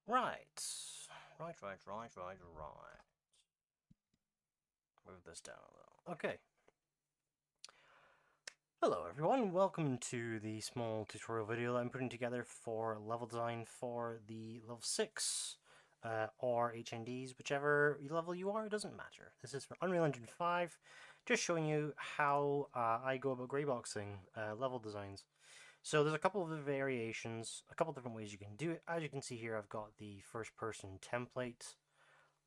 Right. Right. Move this down a little. Okay. Hello everyone, welcome to the small tutorial video that I'm putting together for level design for the level 6 or HNDs, whichever level you are, it doesn't matter. This is for Unreal Engine 5, just showing you how I go about greyboxing level designs. So there's a couple of variations, a couple of different ways you can do it. As you can see here, I've got the first person template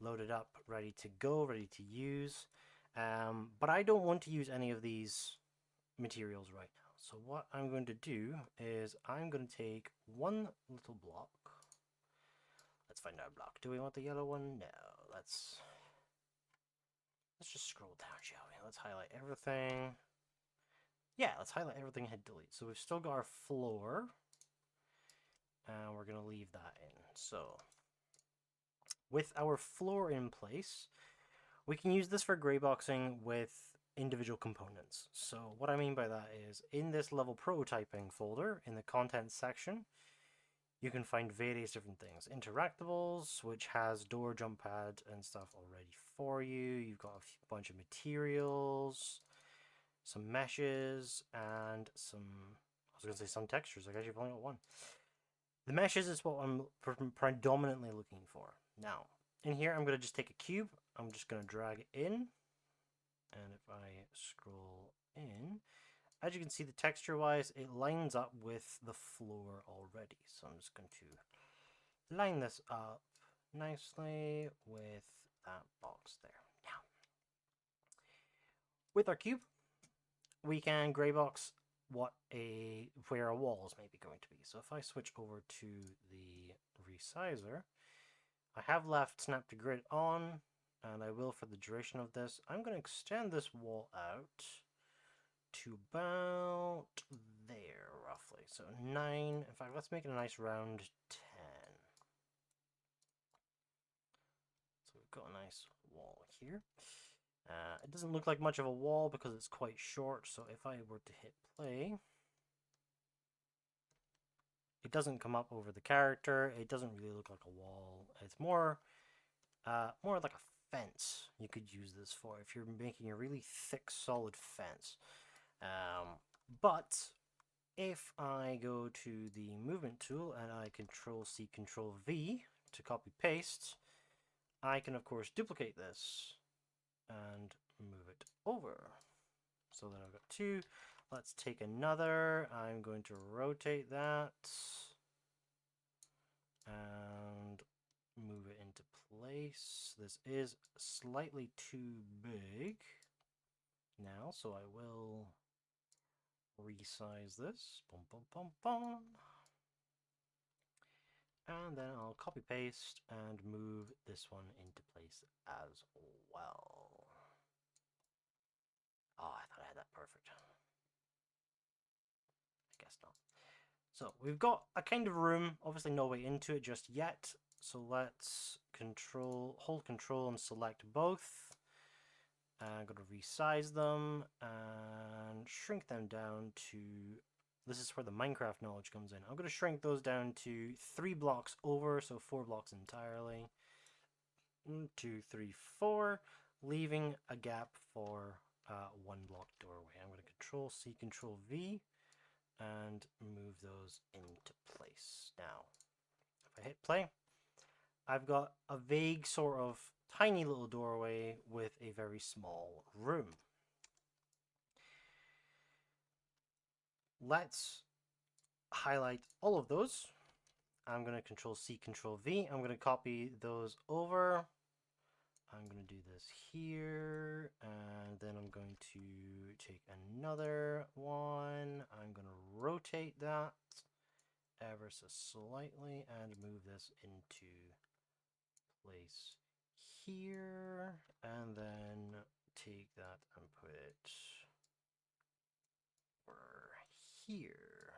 loaded up, ready to go, ready to use. But I don't want to use any of these materials right now. So what I'm going to do is I'm going to take one little block. Let's find our block. Do we want the yellow one? No. Let's just scroll down, shall we? Let's highlight everything. Yeah, let's highlight everything and hit delete. So we've still got our floor, and we're going to leave that in. So with our floor in place, we can use this for greyboxing with individual components. So what I mean by that is in this level prototyping folder in the content section, you can find various different things. Interactables, which has door, jump pad, and stuff already for you. You've got a bunch of materials, some meshes, and I was going to say some textures. I guess you've only got one. The meshes is what I'm predominantly looking for. Now, in here, I'm going to just take a cube. I'm just going to drag it in. And if I scroll in, as you can see, the texture-wise, it lines up with the floor already. So I'm just going to line this up nicely with that box there. Now, with our cube, we can greybox where a wall is maybe going to be. So if I switch over to the resizer, I have left snap to grid on, and I will for the duration of this. I'm going to extend this wall out to about there, roughly. So 9, in fact, let's make it a nice round 10. So we've got a nice wall here. It doesn't look like much of a wall because it's quite short, so if I were to hit play, it doesn't come up over the character. It doesn't really look like a wall. It's more like a fence you could use this for if you're making a really thick, solid fence. But if I go to the movement tool and I Control C, Control V to copy paste, I can of course duplicate this and move it over. So then I've got two. Let's take another. I'm going to rotate that and move it into place. This is slightly too big now, so I will resize this. Boom, boom, boom, boom. And then I'll copy paste and move this one into place as well. Oh, I thought I had that perfect. I guess not. So we've got a kind of room, obviously no way into it just yet. So let's hold control and select both. I'm going to resize them and shrink them down to, this is where the Minecraft knowledge comes in. I'm going to shrink those down to 3 blocks over, so 4 blocks entirely. 1, 2, 3, 4, leaving a gap for 1 block doorway. I'm going to Control C, Control V, and move those into place. Now, if I hit play, I've got a vague sort of tiny little doorway with a very small room. Let's highlight all of those. I'm going to Control C, Control V. I'm going to copy those over. I'm going to do this here, and then I'm going to take another one. I'm going to rotate that ever so slightly and move this into place here, and then take that and put it over here.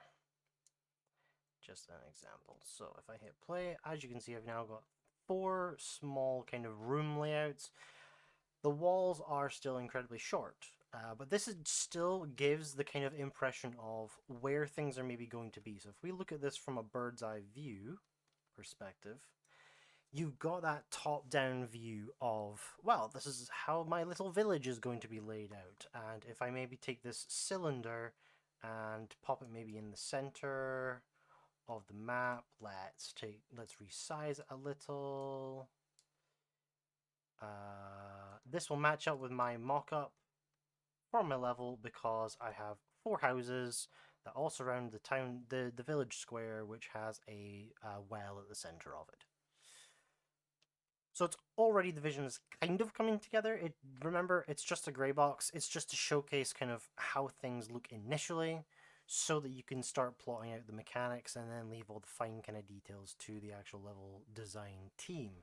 Just an example. So if I hit play, as you can see, I've now got 4 small kind of room layouts. The walls are still incredibly short, but this still gives the kind of impression of where things are maybe going to be. So if we look at this from a bird's eye view perspective, you've got that top-down view of, well, this is how my little village is going to be laid out. And if I maybe take this cylinder and pop it maybe in the center of the map, let's resize it a little. This will match up with my mock-up for my level because I have 4 houses that all surround the town, the village square, which has a well at the center of it. So it's already, the vision is kind of coming together. Remember, it's just a gray box. It's just to showcase kind of how things look initially, so that you can start plotting out the mechanics and then leave all the fine kind of details to the actual level design team.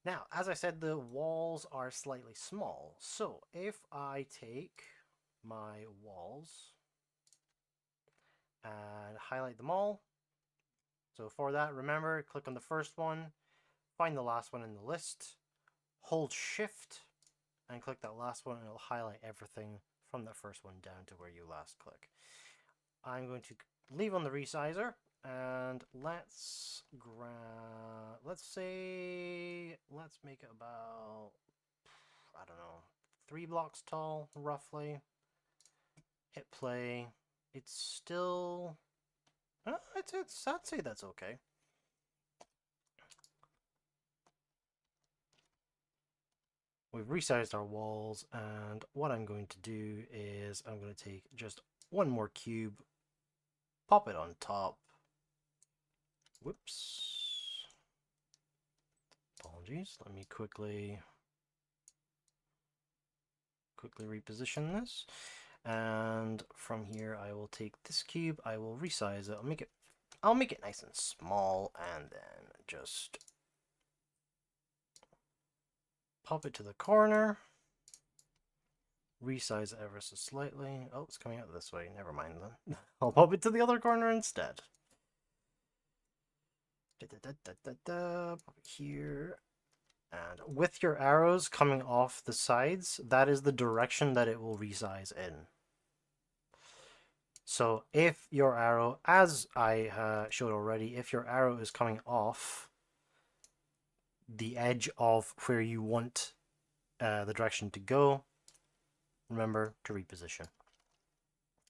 Now, as I said, the walls are slightly small. So if I take my walls and highlight them all. So for that, remember, click on the first one, find the last one in the list, hold shift, and click that last one, and it'll highlight everything from the first one down to where you last click. I'm going to leave on the resizer, and let's make it about, I don't know, 3 blocks tall, roughly. Hit play. It's still, I'd say that's okay. We've resized our walls, and what I'm going to do is I'm going to take just one more cube, pop it on top. Whoops. Apologies. Let me quickly reposition this. And from here, I will take this cube, I will resize it, I'll make it nice and small, and then just pop it to the corner, resize it ever so slightly. Oh, it's coming out this way, never mind then. I'll pop it to the other corner instead. Pop it here. And with your arrows coming off the sides, that is the direction that it will resize in. So if your arrow, as I showed already, if your arrow is coming off the edge of where you want the direction to go, remember to reposition,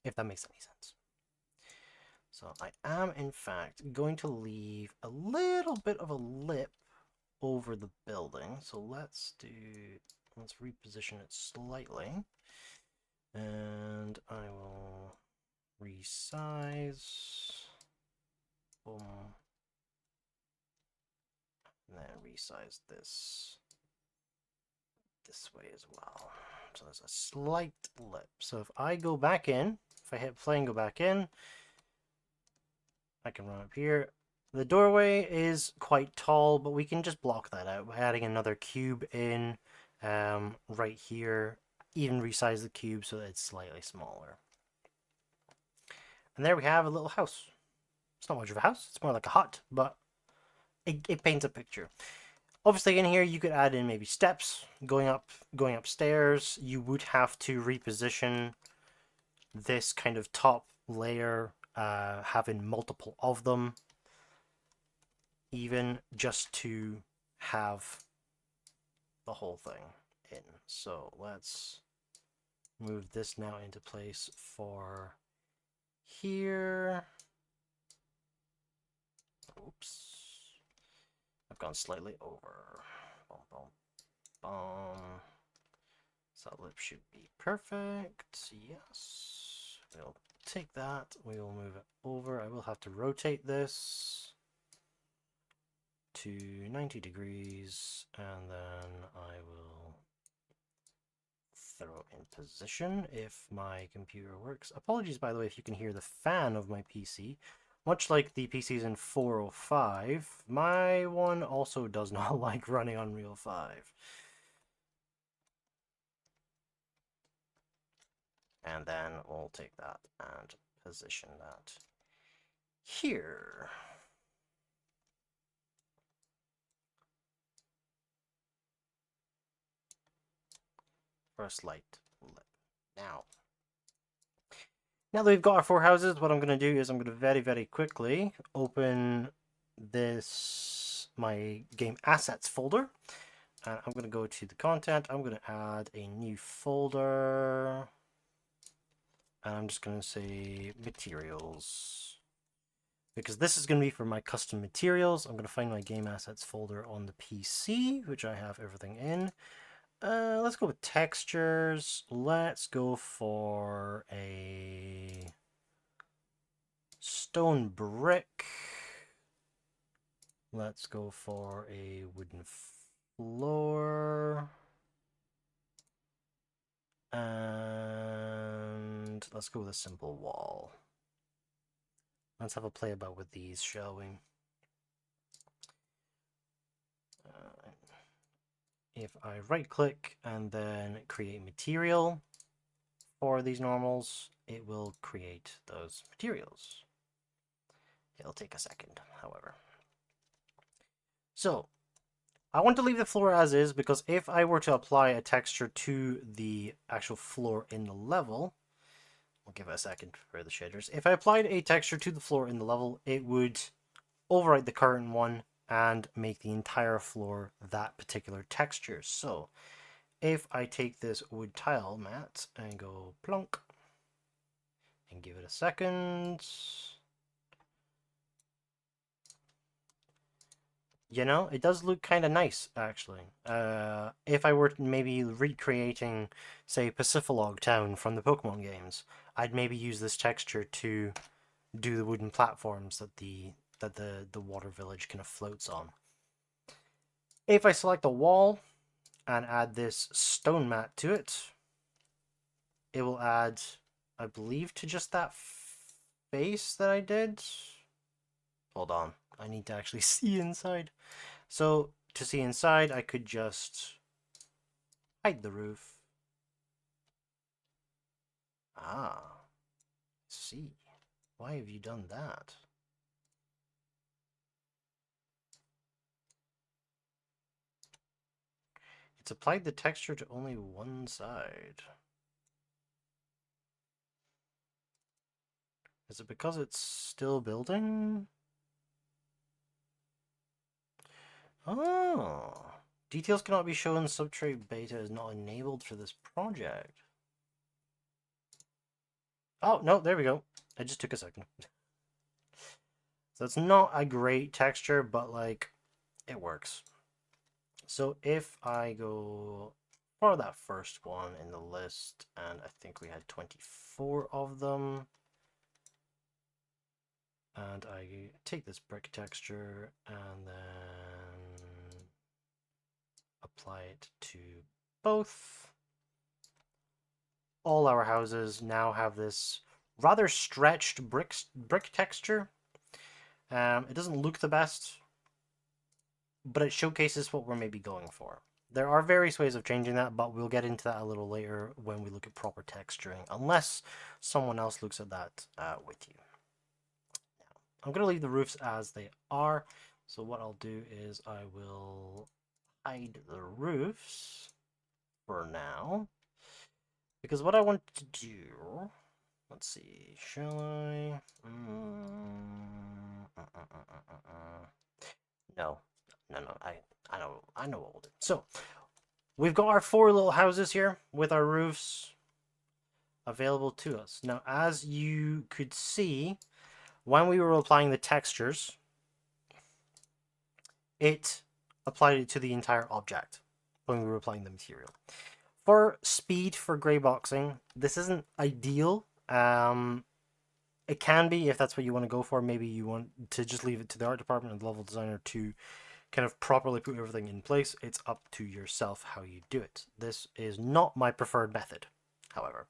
if that makes any sense. So I am, in fact, going to leave a little bit of a lip over the building. So let's reposition it slightly. And I will resize. Boom. And then resize this way as well. So there's a slight lip. So if I go back in, if I hit play and go back in, I can run up here. The doorway is quite tall, but we can just block that out by adding another cube in right here. Even resize the cube so that it's slightly smaller. And there we have a little house. It's not much of a house, it's more like a hut, but it paints a picture. Obviously in here you could add in maybe steps, going upstairs. You would have to reposition this kind of top layer, having multiple of them, even just to have the whole thing in. So let's move this now into place for here. Oops. I've gone slightly over. Boom, boom, boom. So that lip should be perfect. Yes. We'll take that. We will move it over. I will have to rotate this to 90 degrees, and then I will throw in position if my computer works. Apologies, by the way, if you can hear the fan of my PC. Much like the PCs in 405, my one also does not like running Unreal 5. And then we'll take that and position that here. For a slight lip. Now that we've got our 4 houses, what I'm going to do is I'm going to very, very quickly open this my game assets folder, and I'm going to go to the content. I'm going to add a new folder, and I'm just going to say materials, because this is going to be for my custom materials. I'm going to find my game assets folder on the PC, which I have everything in. Let's go with textures. Let's go for a stone brick. Let's go for a wooden floor. And let's go with a simple wall. Let's have a play about with these, shall we? If I right click and then create material for these normals, it will create those materials. It'll take a second, however. So I want to leave the floor as is, because if I were to apply a texture to the actual floor in the level, I'll give it a second for the shaders. If I applied a texture to the floor in the level, it would overwrite the current one and make the entire floor that particular texture. So if I take this wood tile mat and go plonk and give it a second, you know, it does look kind of nice, actually. If I were maybe recreating, say, Pacifilog Town from the Pokemon games, I'd maybe use this texture to do the wooden platforms that the water village kind of floats on. If I select a wall and add this stone mat to it, it will add, I believe, to just that face that I did. Hold on, I need to actually see inside. So to see inside, I could just hide the roof. Ah, see. Why have you done that? It's applied the texture to only one side. Is it because it's still building? Oh. Details cannot be shown. Subtrade beta is not enabled for this project. Oh, no, there we go. It just took a second. So it's not a great texture, but, like, it works. So if I go for that first one in the list, and I think we had 24 of them, and I take this brick texture and then apply it to both, all our houses now have this rather stretched brick texture. It doesn't look the best, but it showcases what we're maybe going for. There are various ways of changing that, but we'll get into that a little later when we look at proper texturing, unless someone else looks at that with you. Now, I'm going to leave the roofs as they are, so what I'll do is I will hide the roofs for now, because what I want to do, let's see, shall I? No, I know what we'll do. So, we've got our 4 little houses here with our roofs available to us. Now, as you could see, when we were applying the textures, it applied it to the entire object when we were applying the material. For speed, for greyboxing, this isn't ideal. It can be if that's what you want to go for. Maybe you want to just leave it to the art department and the level designer to kind of properly put everything in place. It's up to yourself how you do it. This is not my preferred method, however.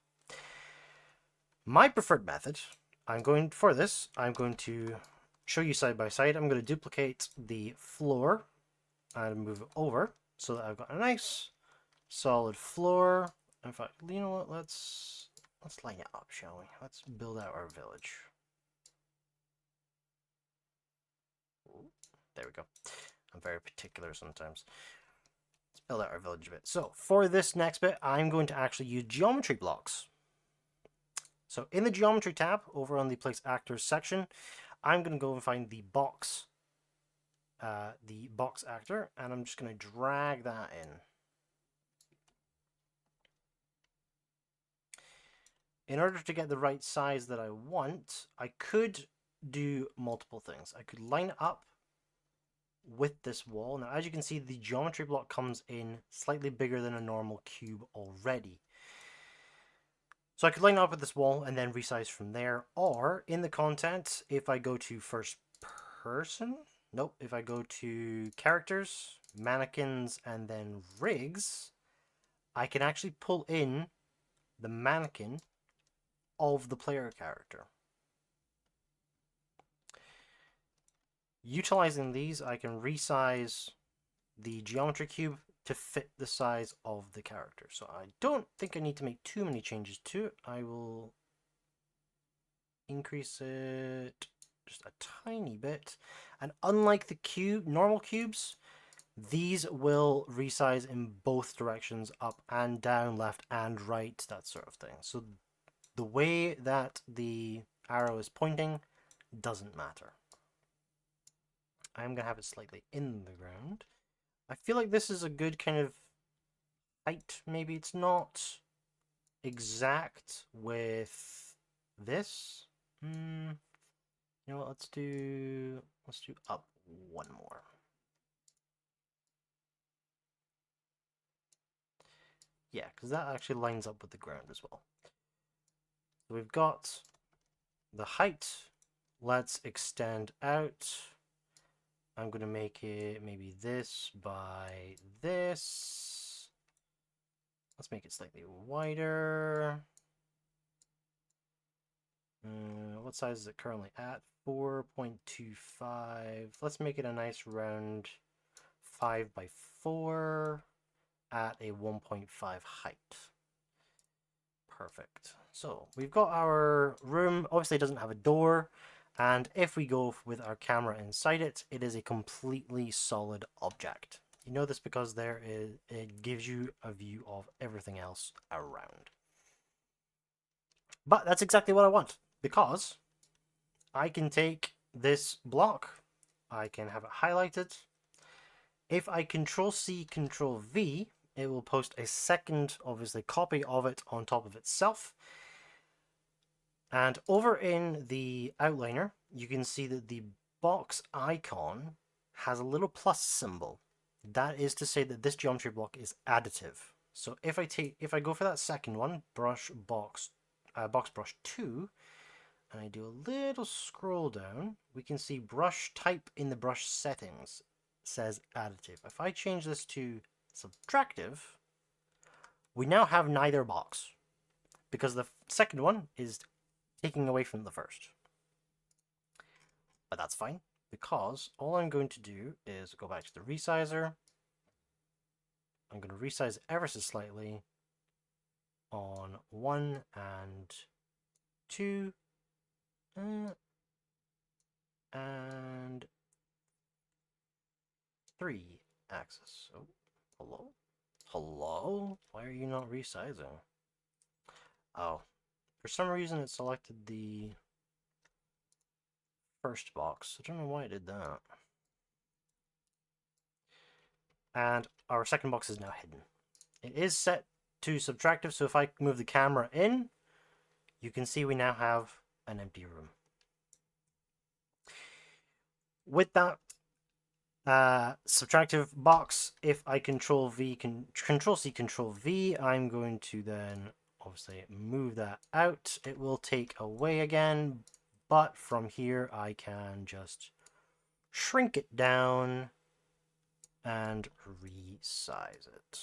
My preferred method, I'm going to show you side by side. I'm going to duplicate the floor and move it over so that I've got a nice solid floor. In fact, you know what, let's line it up, shall we? Let's build out our village. There we go. I'm very particular sometimes. Let's build out our village a bit. So for this next bit, I'm going to actually use geometry blocks. So in the geometry tab over on the place actors section, I'm going to go and find the box the box actor, and I'm just going to drag that in. In order to get the right size that I want, I could do multiple things. I could line it up with this wall. Now, as you can see, the geometry block comes in slightly bigger than a normal cube already. So I could line it up with this wall and then resize from there. Or in the content, if I go to first person, nope, if I go to characters, mannequins, and then rigs, I can actually pull in the mannequin of the player character. Utilizing these, I can resize the geometry cube to fit the size of the character. So I don't think I need to make too many changes to it. I will increase it just a tiny bit. And unlike the normal cubes, these will resize in both directions, up and down, left and right, that sort of thing. So the way that the arrow is pointing doesn't matter. I'm going to have it slightly in the ground. I feel like this is a good kind of height. Maybe it's not exact with this. You know what? Let's do up one more. Yeah, because that actually lines up with the ground as well. So we've got the height. Let's extend out. I'm going to make it maybe this by this. Let's make it slightly wider. What size is it currently at? 4.25. Let's make it a nice round 5 by 4 at a 1.5 height. Perfect. So we've got our room. Obviously it doesn't have a door. And if we go with our camera inside it, it is a completely solid object. You know this because it gives you a view of everything else around. But that's exactly what I want, because I can take this block, I can have it highlighted. If I Control-C, Control-V, it will post a second, obviously, copy of it on top of itself. And over in the outliner, you can see that the box icon has a little plus symbol. That is to say that this geometry block is additive. So if I go for that second one, box brush 2, and I do a little scroll down, we can see brush type in the brush settings says additive. If I change this to subtractive, we now have neither box, because the second one is taking away from the first. But that's fine, because all I'm going to do is go back to the resizer. I'm going to resize ever so slightly on 1 and 2 and 3 axis. Oh, hello? Hello? Why are you not resizing? Oh, for some reason it selected the first box. I don't know why it did that. And our second box is now hidden. It is set to subtractive, so if I move the camera in, you can see we now have an empty room. With that subtractive box, if I Control-C, Control-V, I'm going to then obviously move that out. It will take away again, but from here I can just shrink it down and resize it.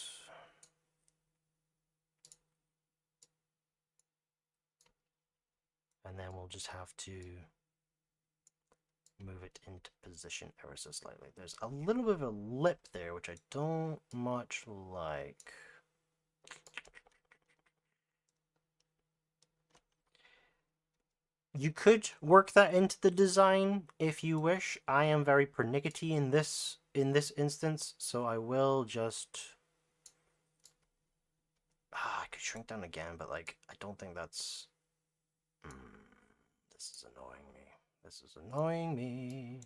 And then we'll just have to move it into position ever so slightly. There's a little bit of a lip there, which I don't much like. You could work that into the design if you wish. I am very pernickety in this instance, so I will just... I could shrink down again, but like, I don't think that's... This is annoying me. This is annoying me.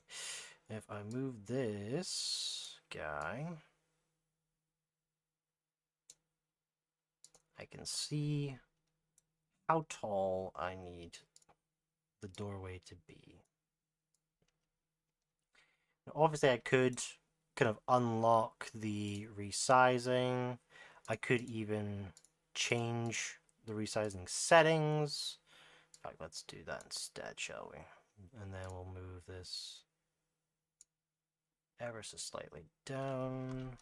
If I move this guy, I can see how tall I need the doorway to be. Now, obviously, I could kind of unlock the resizing. I could even change the resizing settings. In fact, let's do that instead, shall we? And then we'll move this ever so slightly down.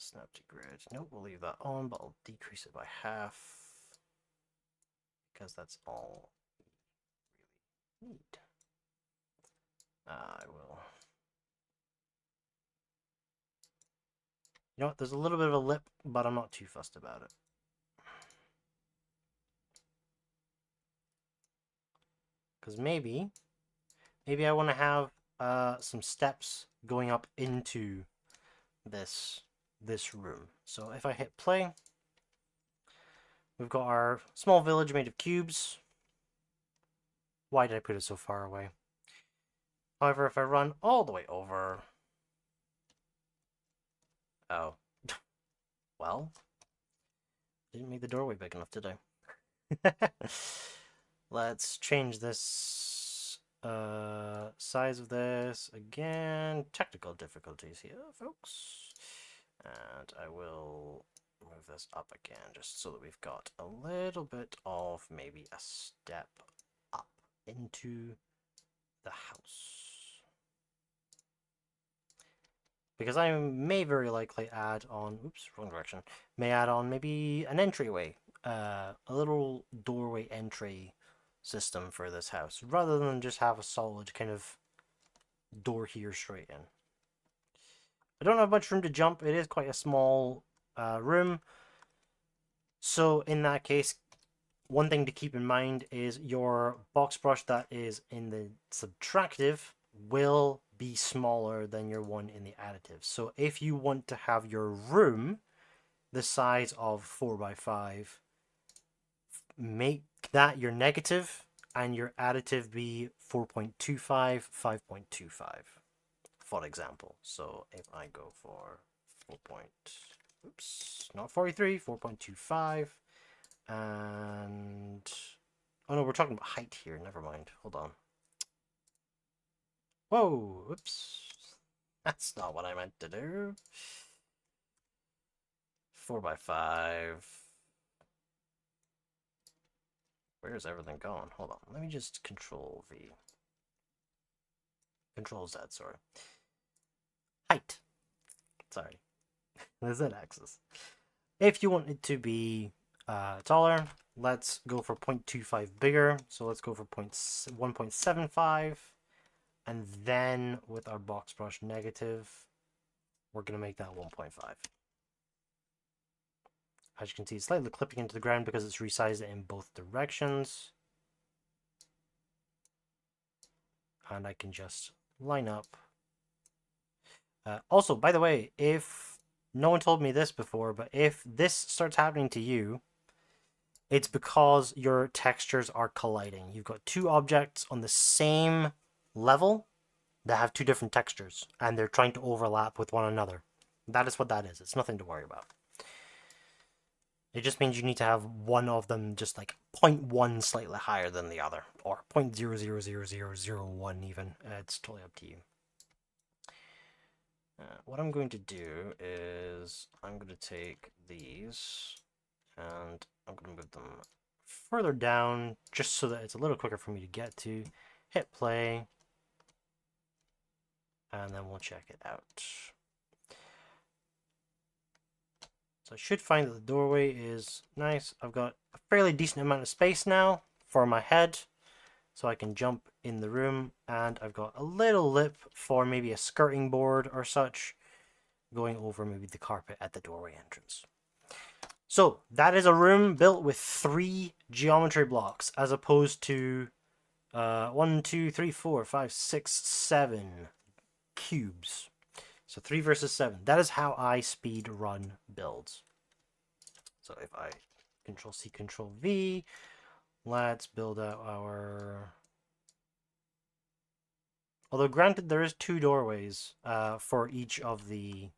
Snap to grid. Nope, we'll leave that on, but I'll decrease it by half because that's all we really need. I will. You know what? There's a little bit of a lip, but I'm not too fussed about it. Because maybe I want to have some steps going up into this room. So if I hit play, we've got our small village made of cubes. Why did I put it so far away? However, if I run all the way over... Oh. Well. Didn't make the doorway big enough, did I? Let's change this size of this again. Technical difficulties here, folks. And I will move this up again just so that we've got a little bit of maybe a step up into the house. Because I may very likely add on, oops, wrong direction, may add on maybe an entryway, a little doorway entry system for this house, rather than just have a solid kind of door here straight in. I don't have much room to jump. It is quite a small room. So in that case, one thing to keep in mind is your box brush that is in the subtractive will be smaller than your one in the additive. So if you want to have your room the size of 4x5, make that your negative and your additive be 4.25, 5.25, for example. So if I go for 4.23, 4.25, and oh no, we're talking about height here. Never mind. Hold on. Whoa, oops. That's not what I meant to do. 4x5. Where's everything gone? Hold on. Let me just Control V. Control Z, sorry. Height. Sorry. The Z axis. If you want it to be taller, let's go for 0.25 bigger. So let's go for 1.75. And then with our box brush negative, we're going to make that 1.5. As you can see, it's slightly clipping into the ground because it's resized it in both directions. And I can just line up. Also, by the way, if no one told me this before, but if this starts happening to you, it's because your textures are colliding. You've got two objects on the same level that have two different textures, and they're trying to overlap with one another. That is what that is. It's nothing to worry about. It just means you need to have one of them just like 0.1 slightly higher than the other, or 0.000001 even. It's totally up to you. What I'm going to do is I'm going to take these and I'm going to move them further down just so that it's a little quicker for me to get to. Hit play. And then we'll check it out. So I should find that the doorway is nice. I've got a fairly decent amount of space now for my head, so I can jump in the room, and I've got a little lip for maybe a skirting board or such going over maybe the carpet at the doorway entrance. So that is a room built with 3 geometry blocks as opposed to 1, 2, 3, 4, 5, 6, 7 cubes. So 3 versus 7. That is how I speed run builds. So if I Control C, Control V, let's build out our Although granted, there is 2 doorways for each of the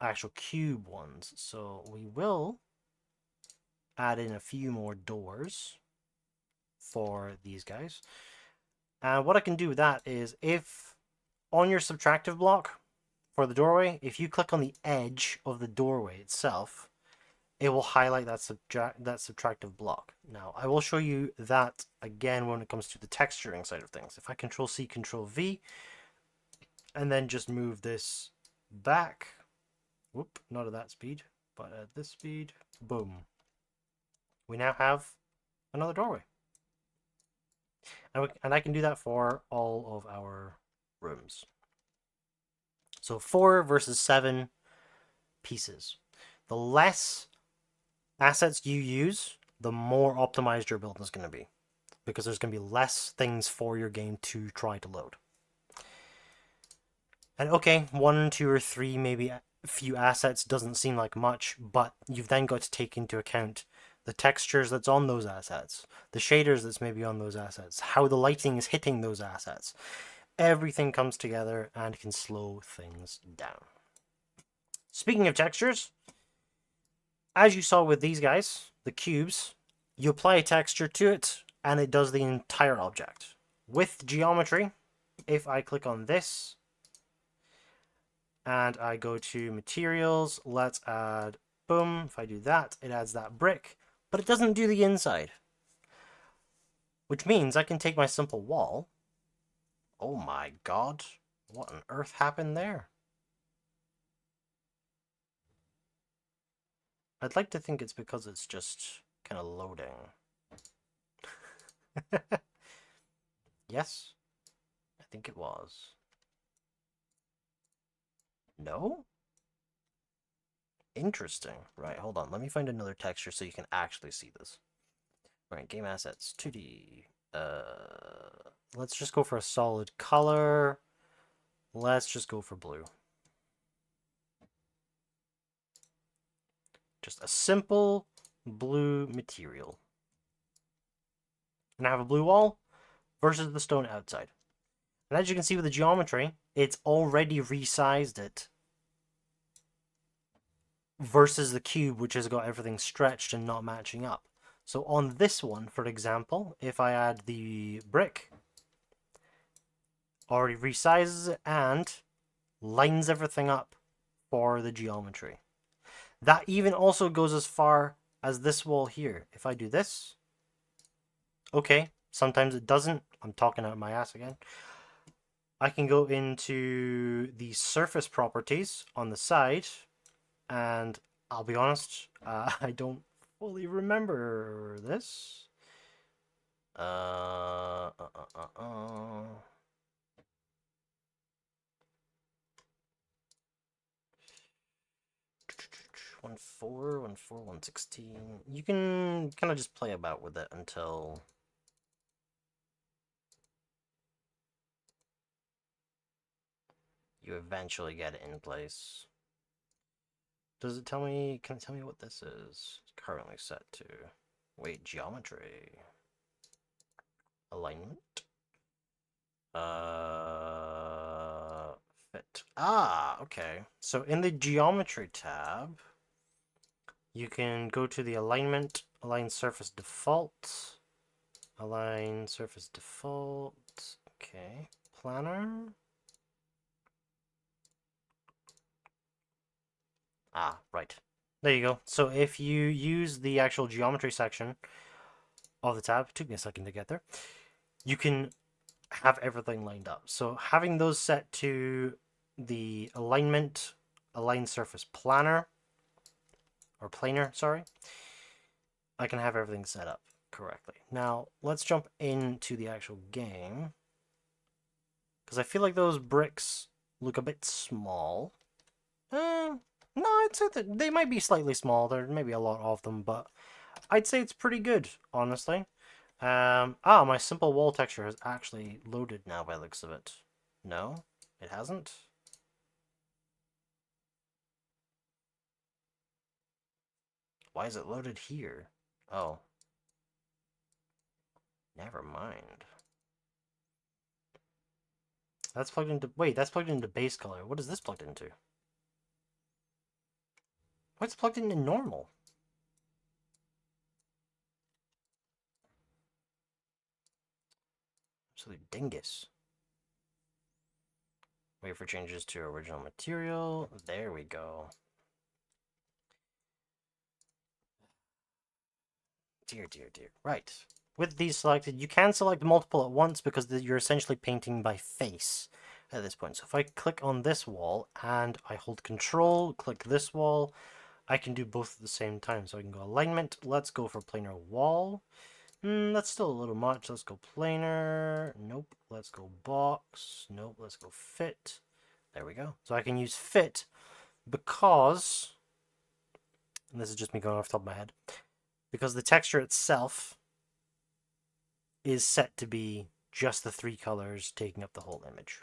actual cube ones. So we will add in a few more doors for these guys. And what I can do with that is, if on your subtractive block for the doorway, if you click on the edge of the doorway itself, it will highlight that subtractive block. Now, I will show you that again when it comes to the texturing side of things. If I Control C, Control V, and then just move this back, whoop, not at that speed, but at this speed, boom. We now have another doorway. And I can do that for all of our rooms. So 4 versus 7 pieces. The less assets you use, the more optimized your build is going to be, because there's going to be less things for your game to try to load. And okay, 1, 2, or 3, maybe a few assets doesn't seem like much, but you've then got to take into account the textures that's on those assets, the shaders that's maybe on those assets, how the lighting is hitting those assets. Everything comes together and can slow things down. Speaking of textures, as you saw with these guys, the cubes, you apply a texture to it and it does the entire object. With geometry, if I click on this and I go to materials, let's add, boom, if I do that, it adds that brick, but it doesn't do the inside. Which means I can take my simple wall. Oh my god, what on earth happened there? I'd like to think it's because it's just kind of loading. Yes, I think it was. No? Interesting. Right, hold on. Let me find another texture so you can actually see this. Right, game assets, 2D. Let's just go for a solid color. Let's just go for blue. Just a simple blue material. And I have a blue wall versus the stone outside. And as you can see with the geometry, it's already resized it versus the cube, which has got everything stretched and not matching up. So on this one, for example, if I add the brick, already resizes it and lines everything up for the geometry. That even also goes as far as this wall here. If I do this, okay, sometimes it doesn't. I'm talking out my ass again. I can go into the surface properties on the side, and I'll be honest, I don't fully remember this. 1.4, 1.4, 1.16. You can kind of just play about with it until you eventually get it in place. Does it tell me, can it tell me what this is? It's currently set to, wait, geometry. Alignment. Fit. Ah, okay. So in the geometry tab, you can go to the alignment, align surface default, align surface default, okay, planner. Ah, right. There you go. So if you use the actual geometry section of the tab, it took me a second to get there, you can have everything lined up. So having those set to the alignment, align surface planner, or planar, sorry, I can have everything set up correctly. Now, let's jump into the actual game, because I feel like those bricks look a bit small. No, I'd say that they might be slightly small. There may be a lot of them, but I'd say it's pretty good, honestly. My simple wall texture has actually loaded now by the looks of it. No, it hasn't. Why is it loaded here? Oh. Never mind. That's plugged into... Wait, that's plugged into base color. What is this plugged into? What's plugged into normal? Absolute dingus. Wait for changes to original material. There we go. Dear, dear, dear. Right. With these selected, you can select multiple at once because you're essentially painting by face at this point. So if I click on this wall and I hold Control, click this wall, I can do both at the same time. So I can go alignment. Let's go for planar wall. That's still a little much. Let's go planar. Nope. Let's go box. Nope. Let's go fit. There we go. So I can use fit because, and this is just me going off the top of my head, because the texture itself is set to be just the 3 colors taking up the whole image.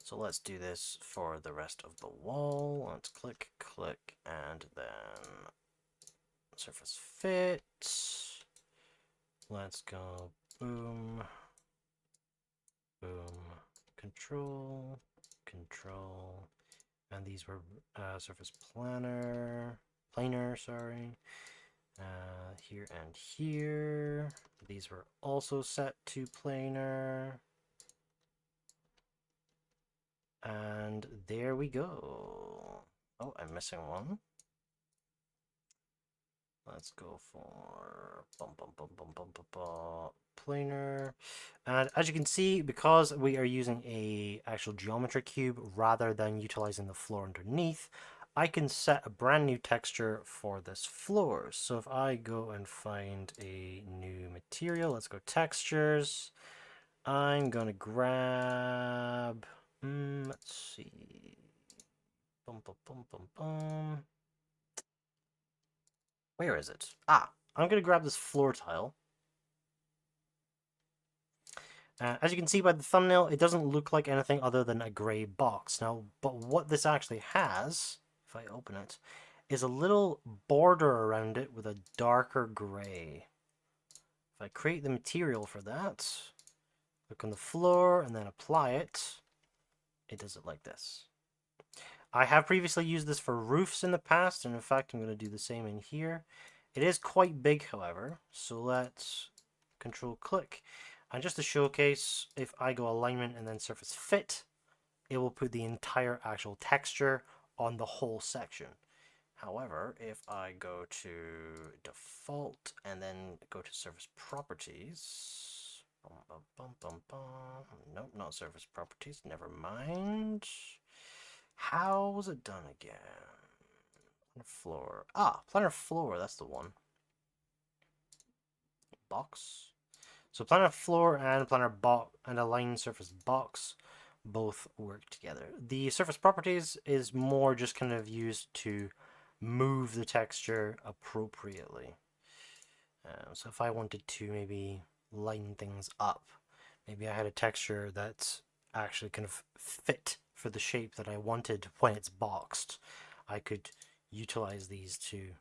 So let's do this for the rest of the wall. Let's click, click, and then surface fit. Let's go boom, boom, control, control, and these were surface planar, sorry. Here and here. These were also set to planar. And there we go. Oh, I'm missing one. Let's go for planar. And as you can see, because we are using a actual geometry cube rather than utilizing the floor underneath, I can set a brand new texture for this floor. So if I go and find a new material, let's go textures. I'm gonna grab, let's see. Where is it? Ah, I'm gonna grab this floor tile. As you can see by the thumbnail, it doesn't look like anything other than a gray box. Now, but what this actually has, if I open it, is a little border around it with a darker gray. If I create the material for that, click on the floor and then apply it, it does it like this. I have previously used this for roofs in the past, and in fact, I'm going to do the same in here. It is quite big, however, so let's control click. And just to showcase, if I go alignment and then surface fit, it will put the entire actual texture on the whole section. However, if I go to default and then go to surface properties, nope, not surface properties, never mind. How was it done again? Planar floor. Ah, planar floor, that's the one. Box. So planar floor and planar box and align surface box both work together. The surface properties is more just kind of used to move the texture appropriately. So if I wanted to maybe line things up, maybe I had a texture that's actually kind of fit for the shape that I wanted when it's boxed, I could utilize these to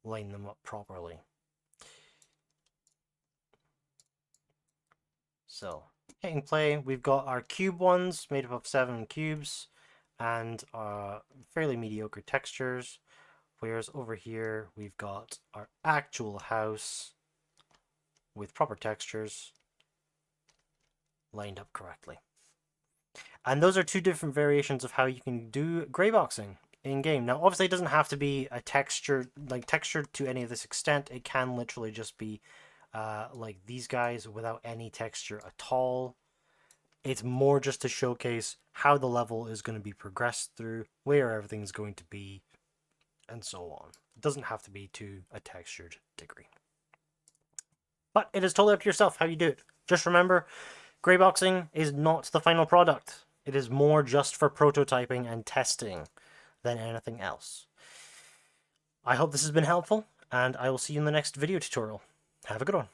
line them up properly. So, hitting play, we've got our cube ones made up of 7 cubes and fairly mediocre textures, whereas over here we've got our actual house with proper textures lined up correctly. And those are 2 different variations of how you can do greyboxing in game. Now, obviously, it doesn't have to be a textured to any of this extent. It can literally just be like these guys without any texture at all. It's more just to showcase how the level is going to be progressed through, where everything's going to be, and so on. It doesn't have to be to a textured degree. But it is totally up to yourself how you do it. Just remember, greyboxing is not the final product. It is more just for prototyping and testing than anything else. I hope this has been helpful, and I will see you in the next video tutorial. Have a good one.